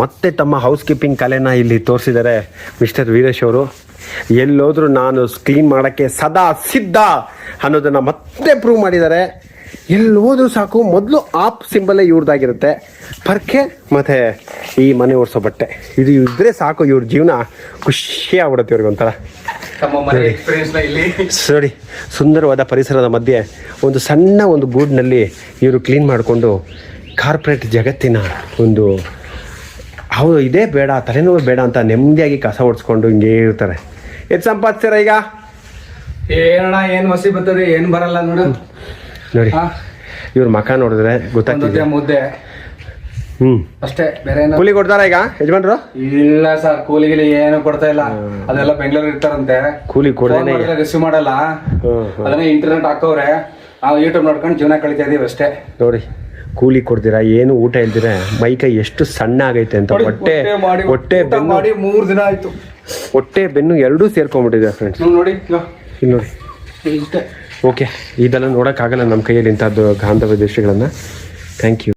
ಮತ್ತೆ ತಮ್ಮ house keeping ಕಲೆನ ಇಲ್ಲಿ ತೋರಿಸಿದ್ದಾರೆ ಮಿಸ್ಟರ್ ವೀರೇಶ್ ಅವರು. ಎಲ್ಲೋದ್ರೂ ನಾನು ಕ್ಲೀನ್ ಮಾಡೋಕ್ಕೆ ಸದಾ ಸಿದ್ಧ ಅನ್ನೋದನ್ನು ಮತ್ತೆ ಪ್ರೂವ್ ಮಾಡಿದ್ದಾರೆ. ಎಲ್ಲಿ ಹೋದ್ರೂ ಸಾಕು ಮೊದಲು ಆಪ್ ಸಿಂಬಲ್ಲೇ ಇವ್ರದ್ದಾಗಿರುತ್ತೆ, ಪರ್ಕೆ ಮತ್ತು ಈ ಮನೆ ಒರೆಸೋ ಬಟ್ಟೆ, ಇದು ಇದ್ದರೆ ಸಾಕು. ಇವ್ರ ಜೀವನ ಖುಷಿ ಆಗ್ಬಿಡುತ್ತೆ ಇವ್ರಿಗೆ ಒಂಥರ. ನೋಡಿ, ಸುಂದರವಾದ ಪರಿಸರದ ಮಧ್ಯೆ ಒಂದು ಸಣ್ಣ ಒಂದು ಗೂಡಿನಲ್ಲಿ ಇವರು ಕ್ಲೀನ್ ಮಾಡಿಕೊಂಡು ಕಾರ್ಪೊರೇಟ್ ಜಗತ್ತಿನ ಒಂದು ಹೌದು ಇದೇ ಬೇಡ, ತಲೆನೋವು ಬೇಡ ಅಂತ ನೆಮ್ಮದಿಯಾಗಿ ಕಸ ಓಡಿಸ್ಕೊಂಡು ಹಿಂಗೇ ಇರ್ತಾರೆ. ಎಷ್ಟು ಸಂಪಾದಿಸ್ತೀರ ಈಗ? ಏನಣ್ಣ ಏನು ಮಸಿ ಬರ್ತದೆ, ಏನು ಬರಲ್ಲ ನೋಡು. ನೋಡಿ ಇವ್ರ ಮಕ ನೋಡಿದ್ರೆ ಗೊತ್ತಾಗ್ತದೆ. ಮುದ್ದೆ ಅಷ್ಟೇ, ಬೇರೆ ಕೂಲಿ ಕೊಡ್ತಾರ ಈಗ ಯಜಮಾನ್ರು? ಇಲ್ಲ ಸರ್, ಕೂಲಿಗಿಲಿ ಏನು ಕೊಡ್ತಾ ಇಲ್ಲ. ಅದೆಲ್ಲ ಬೆಂಗಳೂರು ಇರ್ತಾರಂತೆ, ಕೂಲಿ ಕೊಡೋದೇ ರಿಸೀವ್ ಮಾಡಲ್ಲ. ಅದನ್ನ ಇಂಟರ್ನೆಟ್ ಹಾಕೋರೆ, ನಾವು ಯೂಟ್ಯೂಬ್ ನೋಡ್ಕೊಂಡು ಜೀವನ ಕಳಿತಾ ಇದೀವಿ ಅಷ್ಟೇ. ನೋಡಿ, ಕೂಲಿ ಕೊಡ್ತೀರಾ, ಏನು ಊಟ ಇಲ್ದಿರ ಮೈಕೈ ಎಷ್ಟು ಸಣ್ಣ ಆಗೈತೆ ಅಂತ. ಹೊಟ್ಟೆ ಬೆನ್ನು 3 ದಿನ ಆಯ್ತು. ಹೊಟ್ಟೆ ಬೆನ್ನು ಎರಡೂ ಸೇರ್ಕೊಂಡ್ಬಿಟ್ಟಿದೆ ಫ್ರೆಂಡ್ಸ್. ನೋಡಿ ಇಲ್ಲಿ ನೋಡಿ. ಓಕೆ, ಇದೆಲ್ಲ ನೋಡೋಕ್ಕಾಗಲ್ಲ ನಮ್ಮ ಕೈಯಲ್ಲಿ ಇಂಥದ್ದು ಗಾಂಧವ್ಯ ದೃಶ್ಯಗಳನ್ನು. Thank you.